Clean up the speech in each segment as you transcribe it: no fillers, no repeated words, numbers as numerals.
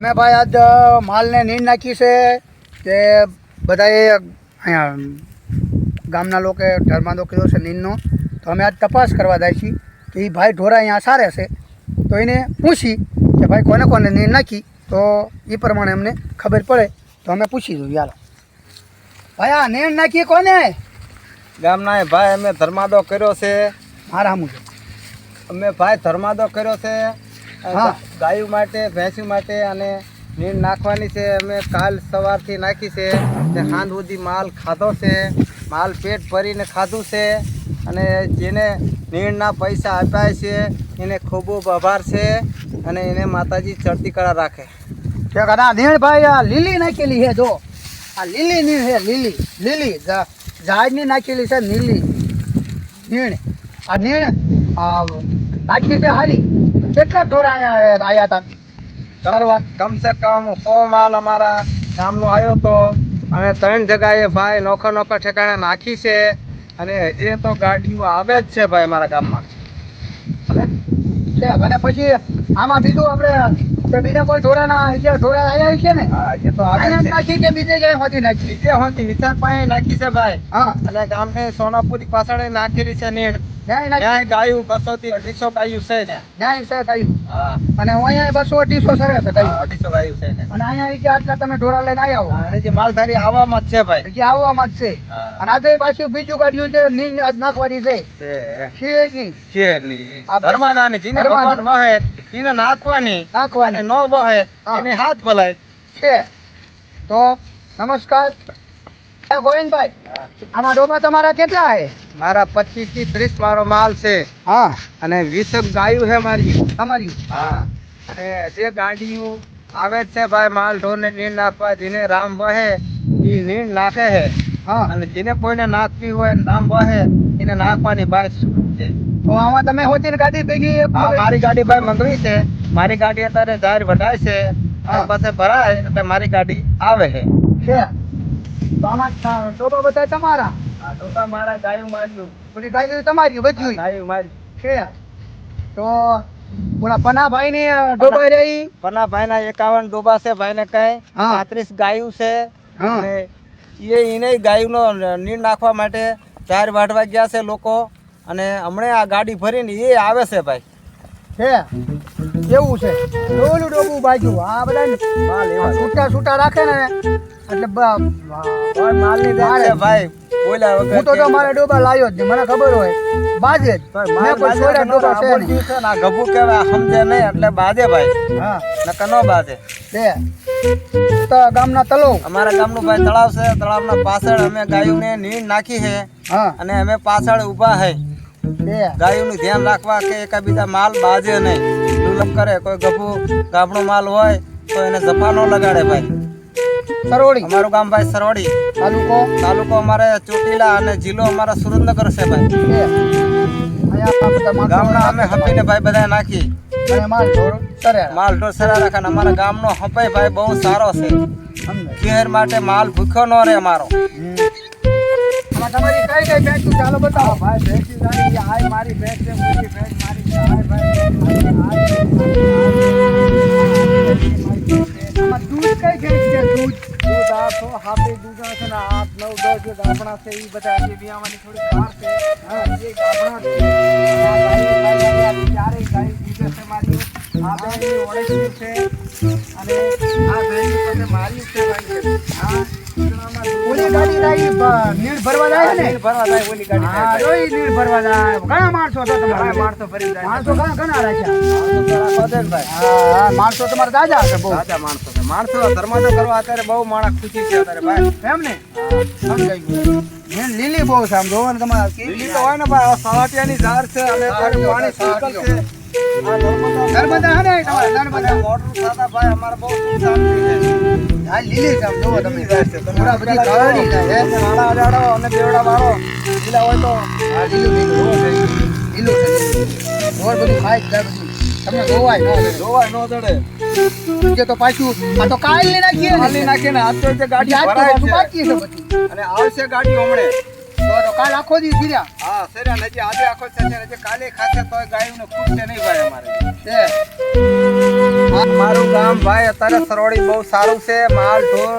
મેં ભાઈ આજ માલને નીંદ નાખી છે કે બધાએ અહીંયા ગામના લોકોએ ધર્માંદો કર્યો છે નીંદનો. તો અમે આજ તપાસ કરવા જાય છીએ કે એ ભાઈ ઢોરા અહીંયા સારે છે, તો એને પૂછી કે ભાઈ કોને કોને નીંદ નાખી, તો એ પ્રમાણે અમને ખબર પડે તો અમે પૂછી જોઈએ. હાલો ભાઈ, આ નીંદ નાખી કોને? ગામના ભાઈ અમે ધર્માદો કર્યો છે. મારા સામું છે. અમે ભાઈ ધર્માદો કર્યો છે હા. ગાયો માટે, ભેંસી માટે, અને નીંદ નાખવાની છે. અમે કાલ સવારથી નાખી છે તે સાંજ સુધી માલ ખાધો છે. માલ પેટ ભરીને ખાધું છે, અને જેને નીંદના પૈસા આપ્યા છે એને ખૂબ ખૂબ આભાર છે, અને એને માતાજી ચડતી કળા રાખે. કે ના નીણ ભાઈ આ લીલી નાખેલી છે, જો આ લીલી નીણ છે, લીલી લીલી ઝાડની નાખેલી છે લીલી નીણ. આ નીણ નાખી છે હારી. કેટલા ઢોરા આવ્યા હતા કરવા? કમસે કમ 100 માલ અમારા ગામનો આવ્યો હતો. અમે 3 જગ્યાએ ભાઈ નોખા નોખા ઠેકાણે નાખી છે, અને એ તો ગાડીઓ આવે જ છે ભાઈ અમારા ગામમાં. અને પછી આમાં બીજું આપણે બીજા કોઈ ઢોરાના ઢોરા આવ્યા છે ને, એ તો આવે જ છે. નાખી કે બીજે ક્યાંય હોતી નાખી? બીજે હોતી વિચાર પાસે નાખી છે ભાઈ. હા, અને ગામને સોનાપુરી પાછળ નાખેલી છે નીણ. ન્યાય ગાયું 200 થી 250 ગાયું છે ને. ન્યાય છે કહ્યું. હા, અને અહીંયા 200-250 સરસ છે કહ્યું. 250 ગાયું છે ને. અને અહીંયા કે આટલા તમે ઢોરા લઈને આવ્યા હો, અને જે માલધારી આવવામાં જ છે ભાઈ. હજી આવવામાં જ છે. હા. અને આજે પાછું બીજું કાઢ્યું છે નીંદ આજ નાખવાની છે. છે નહીં શેરની આ ધર્માદાની જેને ધર્માદાની. ભગવાન વહે એને નાખવાની, અને નાખવાની નો વહે હા. એને હાથ ભલાય. છે. તો નમસ્કાર ગોવિંદભાઈ, આમાં ડોબા તમારા કેટલા છે? મારા 25 થી 30 મારો માલ છે, હા, અને 20 ગાયું છે મારી. તમારી હા, અને જે ગાડીઓ આવે જ છે ભાઈ માલ ઢોરને નીણ નાખવા, જેને રામ વહે એ નીણ નાખે છે, હા. અને જેને કોઈને નાખવી હોય રામ વહે એને નાખવાની ભાઈ છૂટ છે. તો આમાં તમે હોતી ને ગાડી ભેગી હા, મારી ગાડી ભાઈ મંગવી છે. મારી ગાડી અત્યારે જાહેર વઢાય છે, હા. પાસે ભરાય એટલે મારી ગાડી આવે છે. છે. તો આમાં ડોબા બધા તમારા? આ તો તો મારા ગાયું માર્યું. બધી ગાડી તમારી બધું ગાયું મારી. છે. તો ઓલા પનાભાઈ ની ડોબા રહી? પન્નાભાઈ ના 51 ડોબા છે ભાઈ ને કઈ. હા. 35 ગાયું છે, હા. અને એને ગાયુંનો નીણ નાખવા માટે જાહેર વાઢવા ગયા છે લોકો, અને હમણાં આ ગાડી ભરીને એ આવે છે ભાઈ. છે એવું છે. ડોલું ડોબું બાજુ આ બધા માલ એવા છે. છૂટા છૂટા રાખે ને એટલે કોઈ માલની દેન છે ભાઈ. બોલ્યા વગર હું તો કે- મારે ડોબા લાવ્યો જ નહીં, મને ખબર હોય બાજે જ. કોઈ મેં માલ કોઈ બાજે છોડ્યા કે ડોબા નો છે રાબોર નહીં. છે ને, આ ગભુ કહેવાય, સમજે નહીં એટલે બાજે ભાઈ, હા, નકર નો બાજે. છે. તો ગામના તલો. અમારા ગામનું ભાઈ તળાવ છે, તળાવના પાછળ અમે ગાયોને નીણ નાખી છે, હા, અને અમે પાછળ ઊભા છે છે. ગાયોનું ધ્યાન રાખવા કે એકબીજા માલ બાજે નહીં, દુર્લભ કરે. કોઈ ગભુ ગામનો માલ હોય તો એને જફા ન લગાડે ભાઈ. સરોડી અમારું ગામ ભાઈ સરવડી, તાલુકો તાલુકો અમારે ચોટીલા, અને જિલ્લો અમારા સુરેન્દ્રનગર છે ભાઈ. છે. અહીંયા આ બધા માણસો ગામના અમે હપીને ભાઈ બધા નાખી. અહીંયા માલ ઢોર સરેરા. માલ ઢોર સરા રાખે, અને અમારા ગામનો હપાઈ ભાઈ બહુ સારો છે. સમજાય. ખેર માટે માલ ભૂખ્યો ન રહે અમારો. આમાં તમારી કઈ કઈ ભેંસું ચાલો બતાવો. ભાઈ ભેંસી ગાડી આ મારી ભેંસ છે, મોટી ભેંસ મારી છે. આ ભાઈ આમાં દૂધ કઈ ભેંસ છે? દૂધ દૂધ 800 હાથી દૂધ છે ને 8, 9, 10 જે ગાભણા છે એ બધા જે વિયાવાની થોડી વાર છે. હા, એ ગાભણા છે. આ ગાય ચારેય ગાય દૂધે છે મારી. આ બેની ઓળખી છે, અને આ બેની પાસે મારી છે ભાઈ. હા, ઓલી ગાડી લાવી નીર ભરવા જાય ને? નીર ભરવા જાય ઓલી ગાડી હા, જાય. જોઈ નીર ભરવા જાય. ઘણા માણસો હતા ઘણા તમારા? માણસો ફરી જાય. માણસો ઘણા રાખ્યા. માણસો જરા ખોદે ને ભાઈ. હા, માણસો તમારા તાજા હશે બહુ. રાજા માણસો છે. માણસો ધર્માદો કરવા અત્યારે બહુ માણસ ખુશી છે અત્યારે ભાઈ. એમ ને? સમજાઈ ગયું. નીર લીલી બહુ છે આમ જોવો ને તમારા. લીલી તો હોય ને ભાઈ, આ સવાટિયાની ઝાડ છે, અને તારું પાણી સિંકલ છે. આ નર્મદા હે ને તમારા? અને નર્મદા. મોટર ખાતા ભાઈ અમારે બહુ સુખ શાંતિ છે. હા, લીલી છે આમ જોવો તમે. લીલી જાય છે. તમે થોડા બધી કાળી જાય હે. તમે નાળા અડાડો અને બેવડા મારો. લીલા હોય તો હા, લીલું લીલું લીલું છે લીલું. ઢોર બધું ખાય જ જાય બધું. તમને જોવાય ન જાય. જોવાય ન જડે. જે તો પાછું આ તો કાલ ની નાખીએ ને. ખાલી નાખીને આજ તો જે ગાડી આજ તો ભરાય પાછું છે, બાકી છે બધું. અને આવશે ગાડી હમણે. તો કાલ આખો દી ફીર્યા હા સર હજી આજે આખો છે હજી કાલે ખાશે તો ગાયું ને ખૂટશે નહીં ભાઈ અમારે છે મારું ગામ ભાઈ અત્યારે સરોડી બહુ સારું છે માલ ઢોર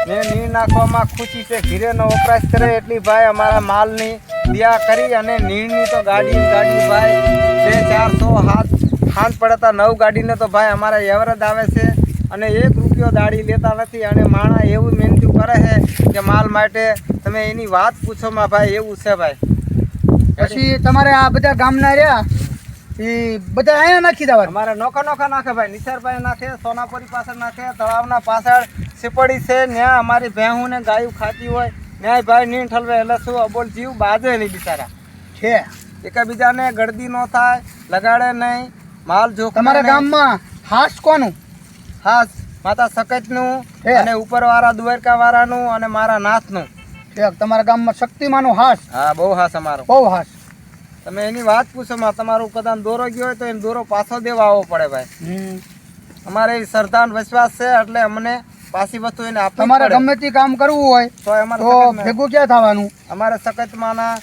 ને નીર નાખવામાં ખુશી છે ઘીરેનો વપરાશ કરે એટલી ભાઈ અમારા માલની દિયા કરી અને નીરની તો ગાડી ભાઈ 200-400 હાથ પડતા 9 ગાડીને તો ભાઈ અમારા એવરેજ આવે છે અને 1 રૂપિયો દાડી લેતા નથી અને માણા એવું મહેનતું કરે છે કે માલ માટે તમે એની વાત પૂછો માં ભાઈ એવું છે ભાઈ પછી તમારે આ બધા ગામના રહ્યા એ બધા અહીંયા નાખી દેવા અમારે નોખા નાખે ભાઈ નિસારભાઈ નાખે સોનાપુરી પાછળ નાખે તળાવના પાછળ સિપડી છે ત્યાં અમારી ભેહું ને ગાયું ખાતી હોય ન્યાય ભાઈ નીણ ઠલવે એટલે શું અબોલ જીવ બાજે નહીં બિચારા છે એકબીજાને ગળદી ન થાય લગાડે નહીં માલ જો તમારા ગામમાં હાસ કોનું હાસ માતા સકતનું હે. અને ઉપરવાળા દ્વારકાવાળાનું અને મારા નાથનું છે તમારા ગામમાં શક્તિમાનું હાસ હા બહુ હાસ અમારો બહુ હાસ તમે એની વાત પૂછો માં તમારું કદાચ દોરો ગયો હોય તો એને દોરો પાછો દેવા આવવો પડે ભાઈ અમારે શ્રદ્ધા અને વિશ્વાસ છે એટલે અમને પાછી વસ્તુ એને આપવી તમારે પડે. ગમે તે કામ કરવું હોય તો અમારે તો સખતમાં- ભેગું ક્યાં થવાનું અમારે સકતમાના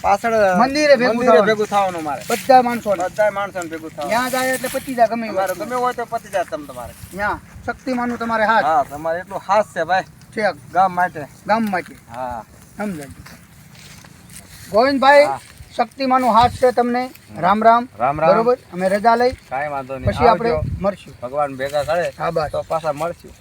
પાછળ મંદિરે ભેગું થવાનું. ભેગું થવાનું મારે બધા માણસો બધા માણસોને ભેગું થવાનું ત્યાં જાય એટલે પતી જાય ગમે તમારે ગમે હોય તો પતી જાય તમારે ત્યાં શક્તિમાનું તમારે હાથ હા તમારે એટલું ખાસ છે ભાઈ છે ગામ માટે ગામમાંથી હા સમજાય ગોવિંદભાઈ હા. શક્તિમાનું હાથ છે તમને રામ રામ રામ રામ. બરોબર અમે રજા લઈ કાંઈ વાંધો નહીં પછી આપણે આવજો. મળશું ભગવાન ભેગા કરે હા બસ તો પાછા મળશું